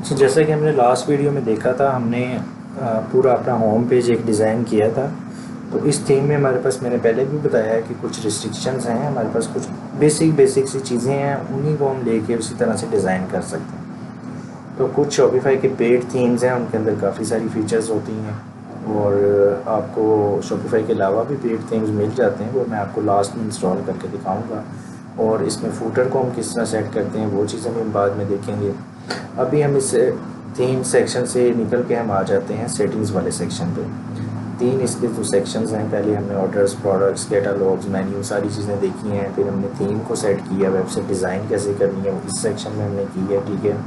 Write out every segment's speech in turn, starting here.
तो जैसा कि हमने लास्ट वीडियो में देखा था, हमने पूरा अपना होम पेज एक डिज़ाइन किया था। तो इस थीम में हमारे पास, मैंने पहले भी बताया है कि कुछ रिस्ट्रिक्शंस हैं हमारे पास, कुछ बेसिक सी चीज़ें हैं, उन्हीं को हम लेके उसी तरह से डिज़ाइन कर सकते हैं। तो कुछ शॉपिफाई के पेड थीम्स हैं, उनके अंदर काफ़ी सारी फीचर्स होती हैं, और आपको शॉपिफाई के अलावा भी पेड थीम्स मिल जाते हैं, वो मैं आपको लास्ट में इंस्टॉल करके दिखाऊंगा। और इसमें फूटर को हम किस तरह सेट करते हैं वो चीज़ें भी हम बाद में देखेंगे। अभी हम इस थीम सेक्शन से निकल के हम आ जाते हैं सेटिंग्स वाले सेक्शन पे। तीन इसके जो सेक्शंस हैं, पहले हमने ऑर्डर्स, प्रोडक्ट्स, कैटालॉग्स, मेन्यू, सारी चीज़ें देखी हैं। फिर हमने थीम को सेट किया, वेबसाइट डिज़ाइन कैसे करनी है वो इस सेक्शन में हमने की है, ठीक है।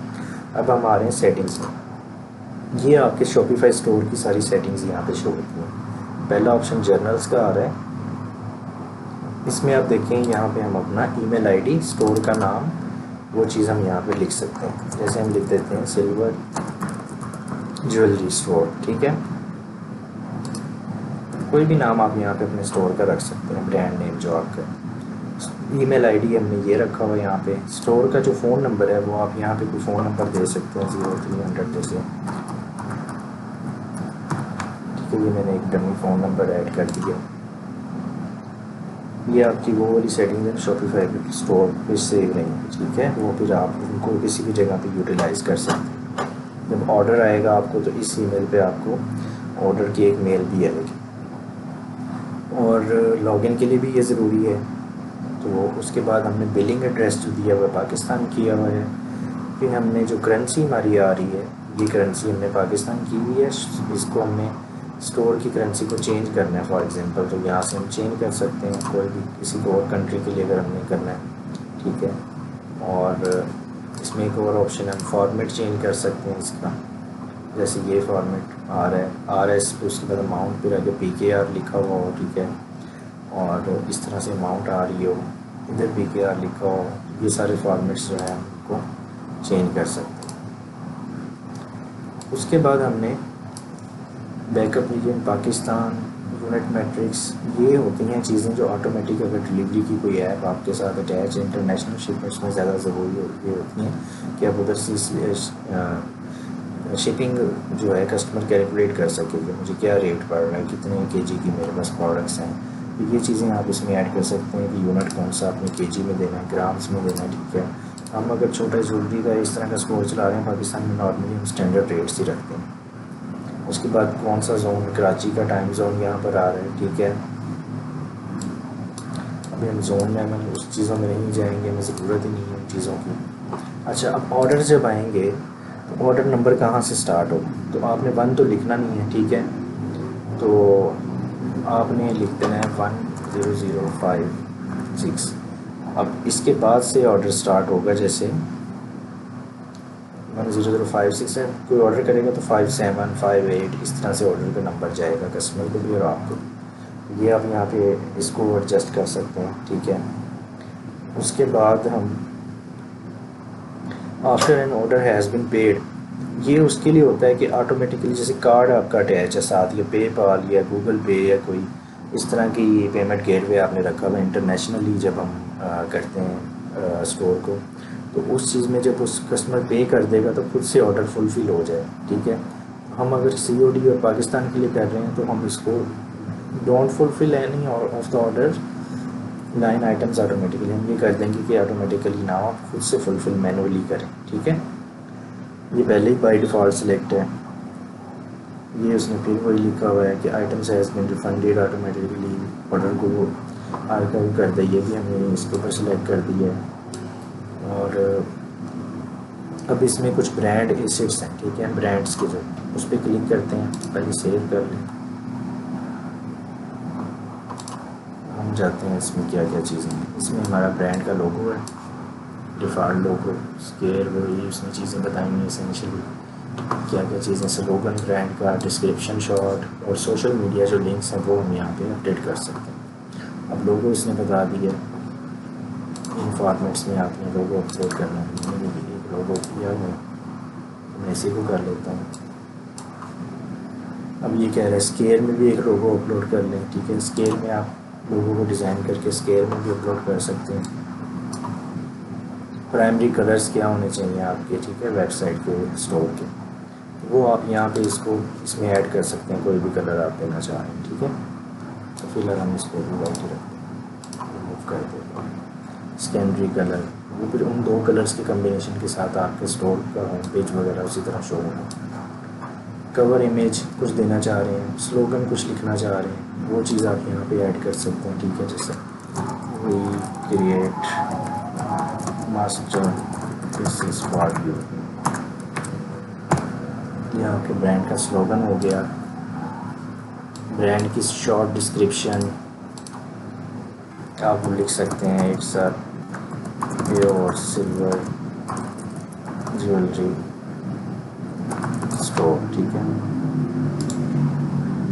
अब हम आ रहे हैं सेटिंग्स में। ये आपके शॉपिफाई स्टोर की सारी सेटिंग्स यहाँ पे शो होती हैं। पहला ऑप्शन जर्नल्स का आ रहा है। इसमें आप देखें, यहाँ पे हम अपना ईमेल आईडी, स्टोर का नाम, वो चीज़ हम यहाँ पे लिख सकते हैं। जैसे हम लिख देते हैं सिल्वर ज्वेलरी स्टोर, ठीक है। कोई भी नाम आप यहाँ पे अपने स्टोर का रख सकते हैं, ब्रांड नेम जो आपका। ईमेल आईडी हमने ये रखा हुआ है यहाँ पे। स्टोर का जो फ़ोन नंबर है वो आप यहाँ पे कोई फ़ोन नंबर दे सकते हैं, 0300 जैसे, ठीक है। ये मैंने एक डमी फ़ोन नंबर ऐड कर दिया। ये आपकी वो वाली सेटिंग है शॉपिफाई पे स्टोर पे सेव रहेंगी, ठीक है। वो फिर आप उनको किसी भी जगह पे यूटिलाइज़ कर सकते हैं। जब ऑर्डर आएगा आपको तो इस ईमेल पे आपको ऑर्डर की एक मेल भी आएगी। और लॉगिन के लिए भी ये ज़रूरी है। तो उसके बाद हमने बिलिंग एड्रेस जो दिया हुआ है पाकिस्तान किया हुआ है। फिर हमने जो करेंसी हमारी आ रही है, ये करेंसी हमने पाकिस्तान की हुई है। इसको हमने स्टोर की करेंसी को चेंज करना है फॉर एग्जांपल, तो यहाँ से हम चेंज कर सकते हैं कोई भी किसी को और कंट्री के लिए अगर हमने करना है, ठीक है। और इसमें एक और ऑप्शन है, हम फॉर्मेट चेंज कर सकते हैं इसका। जैसे ये फॉर्मेट आ रहा है RS, फिर उसके बाद अमाउंट, फिर आगे PKR लिखा हुआ हो, ठीक है। और इस तरह से अमाउंट आ रही हो, इधर PKR लिखा हो। ये सारे फॉर्मेट्स जो हैं उनको चेंज कर सकते हैं। उसके बाद हमने backup region Pakistan, unit matrix, ये होती हैं चीज़ें जो ऑटोमेटिक, अगर डिलीवरी की कोई ऐप आपके साथ अटैच है इंटरनेशनल शिपमेंट्स में, ज़्यादा ज़रूरी होती हैं कि आप उधर से शिपिंग जो है कस्टमर कैलकुलेट कर सके कि मुझे क्या रेट पड़ रहा है, कितने केजी की मेरे पास प्रोडक्ट्स हैं। तो ये चीज़ें आप इसमें ऐड कर सकते हैं कि यूनिट कौन सा आपने केजी में देना है, ग्राम्स में देना है, ठीक है। हम अगर छोटा ज्वेलरी का इस तरह का स्टोर चला रहे हैं पाकिस्तान में, नॉर्मली हम स्टैंडर्ड रेट्स ही रखते हैं। उसके बाद कौन सा जोन, कराची का टाइम जोन यहाँ पर आ रहा है, ठीक है। अभी हम जोन में हम उस चीज़ों में नहीं जाएंगे, हमें ज़रूरत ही नहीं है उन चीज़ों की। अच्छा, अब ऑर्डर जब आएंगे तो ऑर्डर नंबर कहाँ से स्टार्ट हो, तो आपने 1 तो लिखना नहीं है, ठीक है। तो आपने लिख देना है 10056। अब इसके बाद से ऑर्डर स्टार्ट होगा। जैसे 10056 है, कोई ऑर्डर करेगा तो 57, 58 इस तरह से ऑर्डर का नंबर जाएगा कस्टमर को भी और आपको। ये आप यहाँ पे इसको एडजस्ट कर सकते हैं, ठीक है। उसके बाद हम after an order has been paid, ये उसके लिए होता है कि ऑटोमेटिकली जैसे कार्ड आपका अटैच है साथ, या पेपाल या गूगल पे या कोई इस तरह की पेमेंट गेटवे आपने रखा हुआ इंटरनेशनली, जब हम करते हैं स्टोर को, तो उस चीज़ में जब उस कस्टमर पे कर देगा तो खुद से ऑर्डर फुलफ़िल हो जाए, ठीक है। हम अगर COD और पाकिस्तान के लिए कर रहे हैं तो हम इसको don't fulfil any of the order 9 items automatically, हम ये कर देंगे कि ऑटोमेटिकली ना आप खुद से फुलफ़िल मैनुअली करें, ठीक है। ये पहले ही बाय डिफ़ॉल्ट सिलेक्ट है। ये उसने फिर वही लिखा हुआ है कि items has been refunded automatically, order को वो आर्काइव कर दे, ये भी हमने इसके ऊपर सेलेक्ट कर दिया है। और अब इसमें कुछ ब्रांड एसेट्स हैं, ठीक है, ब्रांड्स के जो, उस पर क्लिक करते हैं, पहले सेव कर लें। हम जाते हैं इसमें क्या क्या चीज़ें हैं। इसमें हमारा ब्रांड का लोगो है, डिफ़ॉल्ट लोगो, स्केल, वही उसने चीज़ें बताई हैं एसेंशियली क्या क्या चीज़ें, स्लोगन ब्रांड का, डिस्क्रिप्शन शॉट और सोशल मीडिया जो लिंक्स हैं वो हम यहाँ पे अपडेट कर सकते हैं। अब लोगो इसने बता दिया, इन फॉर्मेट्स में आपने लोगो अपलोड करना है। मैंने भी एक लोगो किया है, मैं इसी को कर लेता हूँ। अब ये कह रहा है स्केल में भी एक लोगो अपलोड कर लें, ठीक है। स्केल में आप लोगों को डिज़ाइन करके स्केल में भी अपलोड कर सकते हैं। प्राइमरी कलर्स क्या होने चाहिए आपके, ठीक है, वेबसाइट के स्टोर के, वो आप यहाँ पे इसको इसमें ऐड कर सकते हैं, कोई भी कलर आप देना चाह रहे हैं, ठीक है। तो फिलहाल हम इसको भी वाइट ही रखते हैं, रिमूव कर देते हैं। सेकेंडरी कलर वो फिर उन दो कलर्स के कम्बिनेशन के साथ आपके स्टोर का होम पेज वगैरह उसी तरह शो होगा। कवर इमेज कुछ देना चाह रहे हैं, स्लोगन कुछ लिखना चाह रहे हैं, वो चीज़ आप यहाँ पे ऐड कर सकते हैं, ठीक है। जैसे we create master this is for you, ये आपके ब्रांड का स्लोगन हो गया। ब्रांड की शॉर्ट डिस्क्रिप्शन आप लिख सकते हैं, it's a pure silver jewellery store, ठीक है।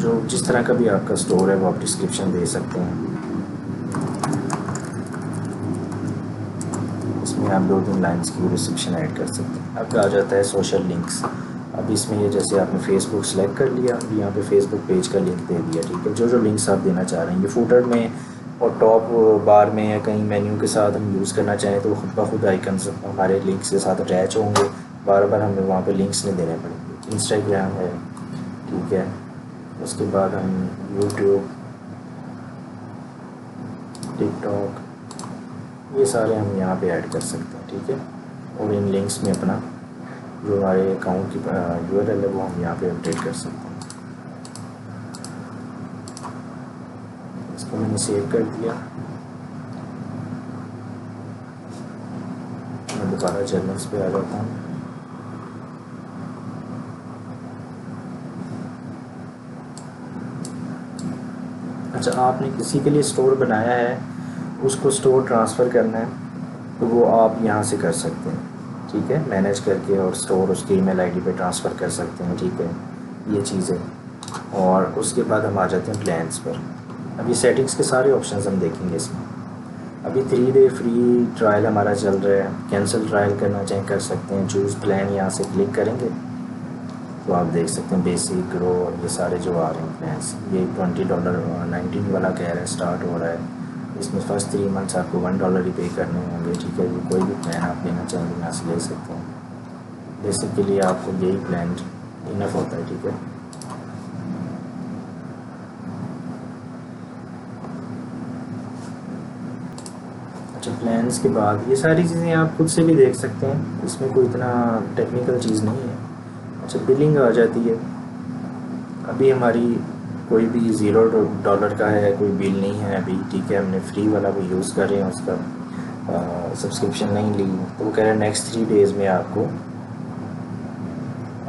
जो जिस तरह का भी आपका स्टोर है वो आप डिस्क्रिप्शन दे सकते हैं। इसमें आप 2-3 लाइन्स की डिस्क्रिप्शन ऐड कर सकते हैं। अब आ जाता है सोशल लिंक्स। अब इसमें ये जैसे आपने फेसबुक सेलेक्ट कर लिया, अब यहाँ पे फेसबुक पेज का लिंक दे दिया, ठीक है। जो जो लिंक्स आप देना चाह रहे हैं, ये फुटर में और टॉप बार में या कहीं मेन्यू के साथ हम यूज़ करना चाहें तो खुद ब खुद आइकन्स हमारे लिंक्स के साथ अटैच होंगे, बार बार हमें वहाँ पे लिंक्स नहीं देने पड़ेंगे। इंस्टाग्राम है, ठीक है। उसके बाद हम यूट्यूब, टिकटॉक, ये सारे हम यहाँ पे ऐड कर सकते हैं, ठीक है। और इन लिंक्स में अपना जो हमारे अकाउंट की URL है वो हम यहाँ पे अपडेट कर सकते हैं। इसको मैंने सेव कर दिया। मैं दोबारा जर्नल्स पे आ जाता हूँ। अच्छा, आपने किसी के लिए स्टोर बनाया है, उसको स्टोर ट्रांसफ़र करना है तो वो आप यहाँ से कर सकते हैं, ठीक है। मैनेज करके और स्टोर उसके ईमेल आईडी पे ट्रांसफ़र कर सकते हैं, ठीक है। ये चीज़ें, और उसके बाद हम आ जाते हैं प्लान्स पर। अब ये सेटिंग्स के सारे ऑप्शंस हम देखेंगे इसमें। अभी 3 डे फ्री ट्रायल हमारा चल रहा है, कैंसिल ट्रायल करना चाहें कर सकते हैं। चूज़ प्लान यहाँ से क्लिक करेंगे तो आप देख सकते हैं बेसिक, ग्रो और ये सारे जो आ रहे हैं प्लान्स। ये $20 19 वाला कह रहा है स्टार्ट हो रहा है। इसमें फर्स्ट 3 मंथ्स आपको $1 ही पे करने होंगे, ठीक है। ये कोई भी प्लान आप लेना चाहें तो यहाँ से ले सकते हैं। बेसिक के लिए आपको यही प्लान इनफ होता है, ठीक है। अच्छा, प्लान्स के बाद ये सारी चीज़ें आप खुद से भी देख सकते हैं, इसमें कोई इतना टेक्निकल चीज़ नहीं है। अच्छा, बिलिंग आ जाती है। अभी हमारी कोई भी $0 का है, कोई बिल नहीं है अभी, ठीक है। हमने फ्री वाला भी यूज़ कर रहे हैं, उसका सब्सक्रिप्शन नहीं ली, तो वो कह रहे हैं नेक्स्ट 3 डेज़ में आपको,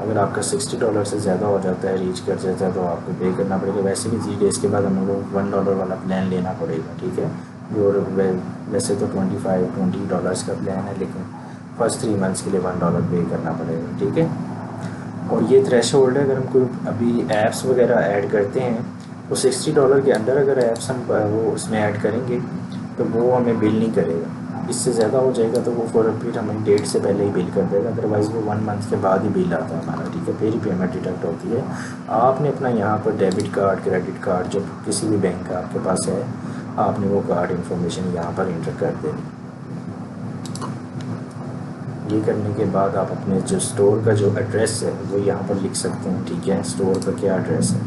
अगर आपका $60 से ज़्यादा हो जाता है, रीच कर जाता है, तो आपको पे करना पड़ेगा। वैसे भी 3 डेज़ के बाद हमें वो $1 वाला प्लान लेना पड़ेगा, ठीक है। जो वैसे तो $20 का प्लान है, लेकिन फर्स्ट 3 मंथ्स के लिए $1 पे करना पड़ेगा, ठीक है। और ये थ्रेशोल्ड है, अगर हम कोई अभी ऐप्स वगैरह ऐड करते हैं तो $60 के अंदर अगर ऐप्स हम वो उसमें ऐड करेंगे तो वो हमें बिल नहीं करेगा। इससे ज़्यादा हो जाएगा तो वो फिर हमें डेट से पहले ही बिल कर देगा, अदरवाइज़ वो 1 मंथ के बाद ही बिल आता है हमारा, ठीक है। फिर ही पेमेंट डिडक्ट होती है। आपने अपना यहाँ पर डेबिट कार्ड, क्रेडिट कार्ड, जो किसी भी बैंक का आपके पास है, आपने वो कार्ड इन्फॉर्मेशन यहाँ पर इंटर कर देनी। ये करने के बाद आप अपने जो स्टोर का जो एड्रेस है वो यहाँ पर लिख सकते हैं, ठीक है। स्टोर का क्या एड्रेस है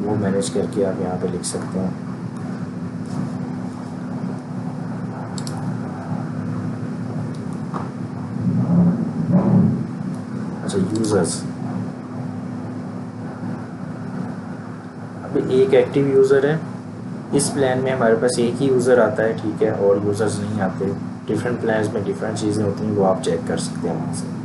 वो मैनेज करके आप यहाँ पे लिख सकते हैं। अच्छा, यूज़र्स, अभी एक एक्टिव यूज़र है इस प्लान में, हमारे पास एक ही यूज़र आता है, ठीक है, और यूज़र्स नहीं आते। डिफरेंट प्लान्स में डिफरेंट चीज़ें होती हैं, वो आप चेक कर सकते हैं वहाँ से।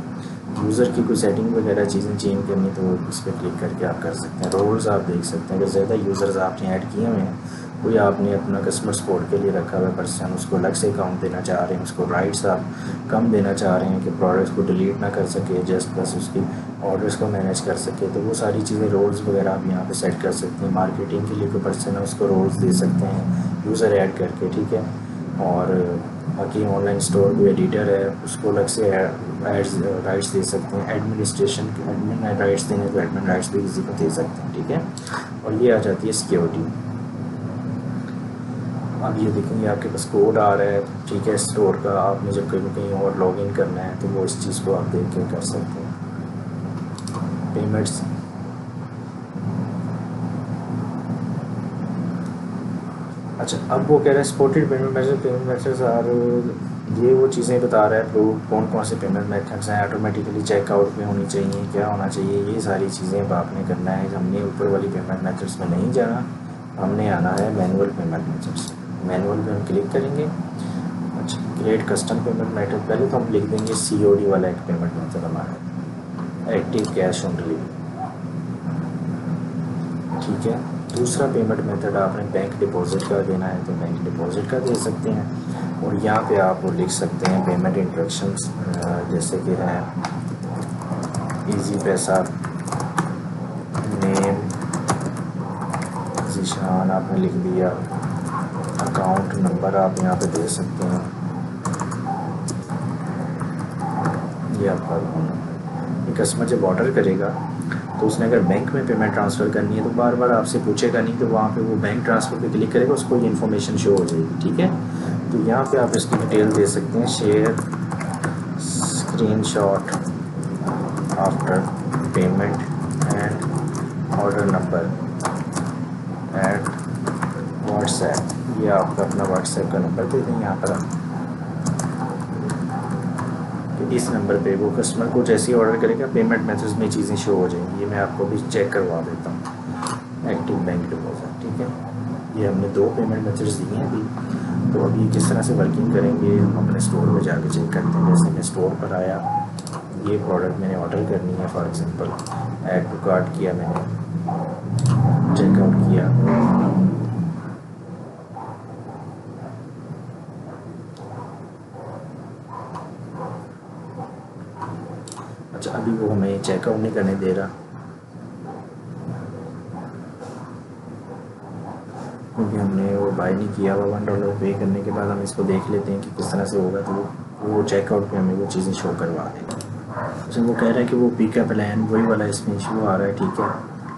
यूज़र की कोई सेटिंग वगैरह चीज़ें चेंज करनी तो इस पर क्लिक करके आप कर सकते हैं। रोल्स आप देख सकते हैं, अगर ज़्यादा यूज़र्स आपने ऐड किए हुए हैं, कोई आपने अपना कस्टमर सपोर्ट के लिए रखा हुआ है पर्सन, उसको अलग से अकाउंट देना चाह रहे हैं, उसको राइट्स आप कम देना चाह रहे हैं कि प्रोडक्ट्स को डिलीट ना कर सके, जस्ट बस उसकी ऑर्डर्स को मैनेज कर सके, तो वो सारी चीज़ें रोल्स वगैरह आप यहाँ पे सेट कर सकते हैं। मार्केटिंग के लिए कोई पर्सन है उसको रोल्स दे सकते हैं यूज़र ऐड करके, ठीक है। और बाकी ऑनलाइन स्टोर कोई एडिटर है उसको अलग से एड्स राइट्स दे सकते हैं। एडमिनिस्ट्रेशन के एडमिन राइट्स देने तो एडमिन राइट्स भी किसी को दे सकते हैं, ठीक है। और ये आ जाती है सिक्योरिटी। अब ये देखेंगे आपके पास कोड आ रहा है, ठीक है, स्टोर का। आपने जब कहीं कहीं और लॉगिन करना है तो वो इस चीज़ को आप देख के कर सकते हैं। पेमेंट्स, अच्छा अब वो कह रहा है सपोर्टेड पेमेंट मेथड्स आर, ये वो चीज़ें बता रहा है प्रूव कौन कौन से पेमेंट मेथड्स हैं, ऑटोमेटिकली चेकआउट में होनी चाहिए, क्या होना चाहिए, ये सारी चीज़ें अब आपने करना है। हमने ऊपर वाली पेमेंट मेथड्स में नहीं जाना, हमने आना है मैनुअल पेमेंट मेथड्स। मैनुअल पे हम क्लिक करेंगे। अच्छा, क्रिएट कस्टम पेमेंट मेथड, पहले तो हम लिख देंगे COD वाला एक पेमेंट मेथड हमारा, एक्टिव कैश ऑन डिलीवरी, ठीक है। दूसरा पेमेंट मेथड आपने बैंक डिपॉजिट का देना है तो बैंक डिपॉजिट का दे सकते हैं। और यहाँ पे आप वो लिख सकते हैं पेमेंट इंस्ट्रक्शंस, जैसे कि है इजी पैसा, नेम जीशान आपने लिख दिया, अकाउंट नंबर आप यहाँ पे दे सकते हैं, ये आपका अकाउंट नंबर। ये कस्टमर जब ऑर्डर करेगा तो उसने अगर बैंक में पेमेंट ट्रांसफ़र करनी है तो बार बार आपसे पूछेगा नहीं, तो वहाँ पे वो बैंक ट्रांसफ़र पे क्लिक करेगा, उसको ये इन्फॉर्मेशन शो हो जाएगी, ठीक है। तो यहाँ पे आप इसकी डिटेल दे सकते हैं, share screenshot after payment and order number at WhatsApp, ये आपका अपना व्हाट्सएप का नंबर दे दें यहाँ पर आप। इस नंबर पे वो कस्टमर को जैसे ही ऑर्डर करेगा पेमेंट मेथड्स में चीज़ें शो हो जाएंगी। ये मैं आपको भी चेक करवा देता हूँ, एक्टिव बैंक डिपॉजिट, ठीक है। ये हमने 2 पेमेंट मेथड्स दिए हैं अभी। तो अभी किस तरह से वर्किंग करेंगे हम अपने स्टोर में जाके चेक करते हैं। जैसे मैं स्टोर पर आया, ये प्रोडक्ट मैंने ऑर्डर करनी है, for example add to cart किया मैंने, चेकआउट किया, अच्छा अभी वो हमें चेकआउट नहीं करने दे रहा क्योंकि हमने वो बाय नहीं किया हुआ। $1 पे करने के बाद हम इसको देख लेते हैं कि किस तरह से होगा, तो वो चेकआउट पे हमें वो चीज़ें शो करवा देगा। अच्छा वो कह रहा है कि वो पिकअप प्लान वही वाला इसमें इशू आ रहा है, ठीक है।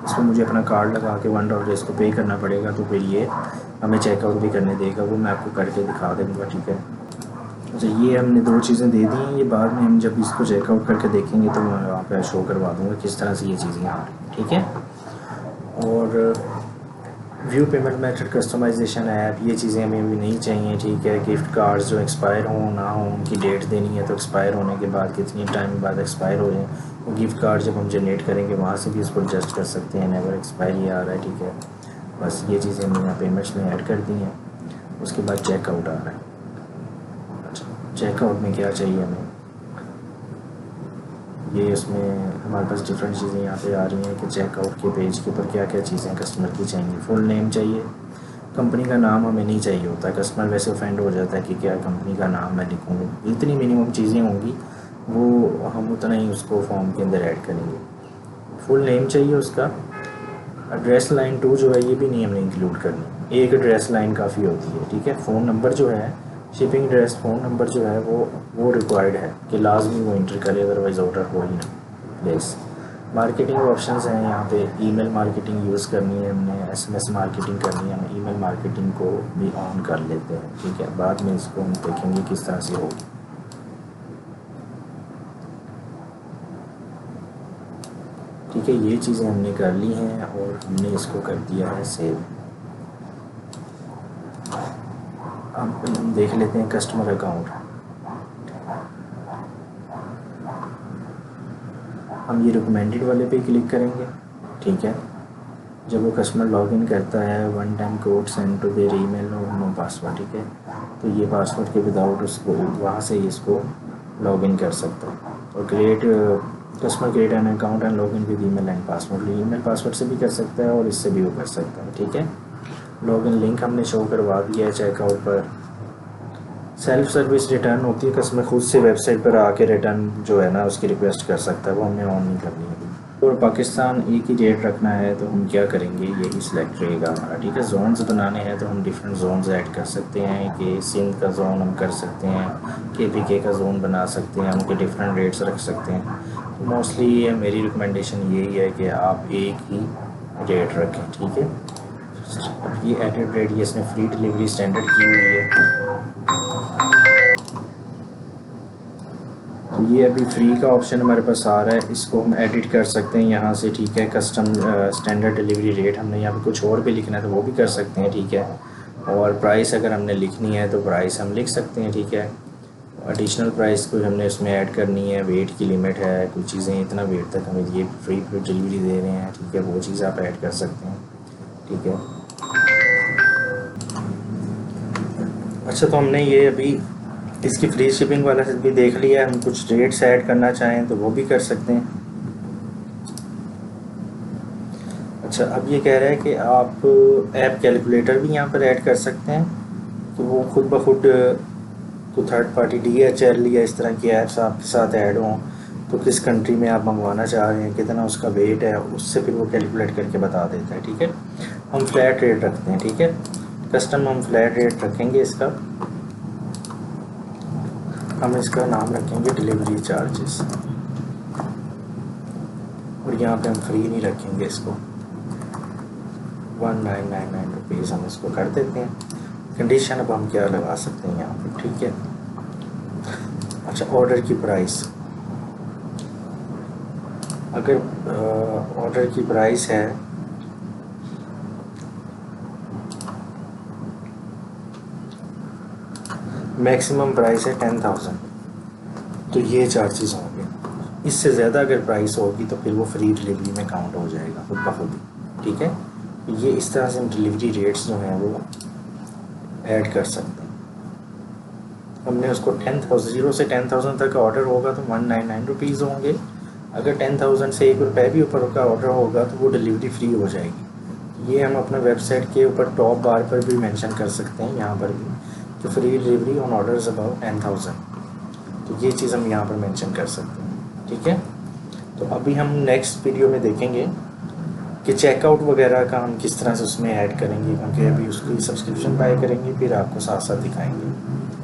इसमें मुझे अपना कार्ड लगा के $1 इसको पे करना पड़ेगा, तो फिर ये हमें चेकआउट भी करने देगा, वो मैं आपको करके दिखा दूँगा, ठीक है। अच्छा ये हमने 2 चीज़ें दे दी हैं, ये बाद में हम जब इसको चेकआउट करके देखेंगे तो मैं वहाँ पे शो करवा दूँगा किस तरह से ये चीज़ें आ रही, ठीक है। और view payment method customization app, ये चीज़ें हमें भी नहीं चाहिए, ठीक है। गिफ्ट कार्ड्स जो एक्सपायर हों ना हो, उनकी डेट देनी है तो एक्सपायर होने के बाद कितनी टाइम बाद एक्सपायर हो जाए, वो गिफ्ट कार्ड जब हम जनरेट करेंगे वहाँ से भी इसको एडजस्ट कर सकते हैं। नेवर एक्सपायर ये आ रहा है, ठीक है। बस ये चीज़ें हमने यहाँ पेमेंट्स में ऐड कर दी हैं। उसके बाद चेकआउट आ रहा है। अच्छा चेकआउट में क्या चाहिए हमें, ये उसमें हमारे पास डिफरेंट चीज़ें यहाँ पे आ रही हैं कि चेकआउट के पेज के ऊपर क्या क्या चीज़ें कस्टमर की चाहिए। फुल नेम चाहिए, कंपनी का नाम हमें नहीं चाहिए होता है, कस्टमर वैसे ऑफेंड हो जाता है कि क्या कंपनी का नाम मैं लिखूँ। जितनी मिनिमम चीज़ें होंगी वो हम उतना ही उसको फॉर्म के अंदर ऐड करेंगे। फुल नेम चाहिए उसका। एड्रेस लाइन 2 जो है ये भी नहीं हमने इंक्लूड करनी, एक एड्रेस लाइन काफ़ी होती है, ठीक है। फ़ोन नंबर जो है, शिपिंग एड्रेस फ़ोन नंबर जो है वो रिक्वायर्ड है कि लाजमी वो इंटर करे, अदरवाइज़ ऑर्डर हो ही ना प्लेस। मार्केटिंग ऑप्शंस हैं यहाँ पे, ईमेल मार्केटिंग यूज़ करनी है हमने, SMS मार्केटिंग करनी है, हम ईमेल मार्केटिंग को भी ऑन कर लेते हैं, ठीक है। बाद में इसको हम देखेंगे किस तरह से होगी, ठीक है। ये चीज़ें हमने कर ली हैं और हमने इसको कर दिया है सेव। अब हम देख लेते हैं कस्टमर अकाउंट। हम ये रिकमेंडेड वाले पे क्लिक करेंगे, ठीक है। जब वो कस्टमर लॉगिन करता है, 1 time code send to their email और नो पासवर्ड, ठीक है। तो ये पासवर्ड के विदाउट उसको वहाँ से इसको लॉगिन कर सकता है। और customer create an account and login with email and password, email password से भी कर सकता है और इससे भी वो कर सकता है, ठीक है। लॉगिन लिंक हमने शो करवा दिया है चेकआउट पर। सेल्फ सर्विस रिटर्न होती है, कस्टमर खुद से वेबसाइट पर आके रिटर्न जो है ना उसकी रिक्वेस्ट कर सकता है, वो हमने ऑन नहीं करनी है। और पाकिस्तान एक ही रेट रखना है तो हम क्या करेंगे, यही सिलेक्ट रहेगा हमारा, ठीक है। जोन्स बनाने हैं तो हम डिफरेंट जोन्स ऐड कर सकते हैं कि सिंध का जोन हम कर सकते हैं, KPK का जोन बना सकते हैं, उनके डिफरेंट रेट्स रख सकते हैं। तो मोस्टली मेरी रिकमेंडेशन यही है कि आप एक ही रेट रखें, ठीक है। ये एडिट रेट ये इसने फ्री डिलीवरी स्टैंडर्ड की हुई है। तो ये अभी फ्री का ऑप्शन हमारे पास आ रहा है, इसको हम एडिट कर सकते हैं यहाँ से, ठीक है। कस्टम स्टैंडर्ड डिलीवरी रेट हमने यहाँ पे कुछ और भी लिखना है तो वो भी कर सकते हैं, ठीक है। और प्राइस अगर हमने लिखनी है तो प्राइस हम लिख सकते हैं, ठीक है। एडिशनल प्राइस कोई हमने इसमें ऐड करनी है, वेट की लिमिट है, कुछ चीज़ें इतना वेट तक हमें ये फ्री डिलीवरी दे रहे हैं, ठीक है, वो चीज़ आप ऐड कर सकते हैं, ठीक है। अच्छा, तो हमने ये अभी इसकी फ्री शिपिंग वाला भी देख लिया। हम कुछ रेट्स ऐड करना चाहें तो वो भी कर सकते हैं। अच्छा, अब ये कह रहा है कि आप ऐप कैलकुलेटर भी यहाँ पर ऐड कर सकते हैं, तो वो खुद ब खुद तो थर्ड पार्टी DHL या इस तरह की ऐप्स आपके साथ ऐड हों, तो किस कंट्री में आप मंगवाना चाह रहे हैं, कितना उसका वेट है, उससे फिर वो कैलकुलेट करके बता देता है, ठीक है। हम फ्लैट रेट रखते हैं, ठीक है। कस्टम हम फ्लैट रेट रखेंगे इसका, हम इसका नाम रखेंगे डिलीवरी चार्जेस, और यहाँ पे हम फ्री नहीं रखेंगे इसको, 1999 रुपीज़ हम इसको कर देते हैं। कंडीशन अब हम क्या लगा सकते हैं यहाँ पे, ठीक है। अच्छा, ऑर्डर की प्राइस, अगर ऑर्डर की प्राइस है मैक्सिमम प्राइस है 10,000, तो ये चार्जेस होंगे। इससे ज़्यादा अगर प्राइस होगी तो फिर वो फ्री डिलीवरी में काउंट हो जाएगा खुद ब खुद, ठीक है। ये इस तरह से हम डिलीवरी रेट्स जो हैं वो ऐड कर सकते हैं। हमने उसको 10,000 0 से 10,000 तक ऑर्डर होगा तो 199 रुपीज़ होंगे। अगर 10,000 से ₹1 भी ऊपर का ऑर्डर होगा तो वो डिलीवरी फ्री हो जाएगी। ये हम अपना वेबसाइट के ऊपर टॉप बार पर भी मेंशन कर सकते हैं, यहाँ पर भी, तो free delivery on orders about 10,000, तो ये चीज़ हम यहाँ पर मेंशन कर सकते हैं, ठीक है। तो अभी हम नेक्स्ट वीडियो में देखेंगे कि चेकआउट वगैरह का हम किस तरह से उसमें ऐड करेंगे, क्योंकि अभी उसकी सब्सक्रिप्शन बाय करेंगे, फिर आपको साथ साथ दिखाएंगे।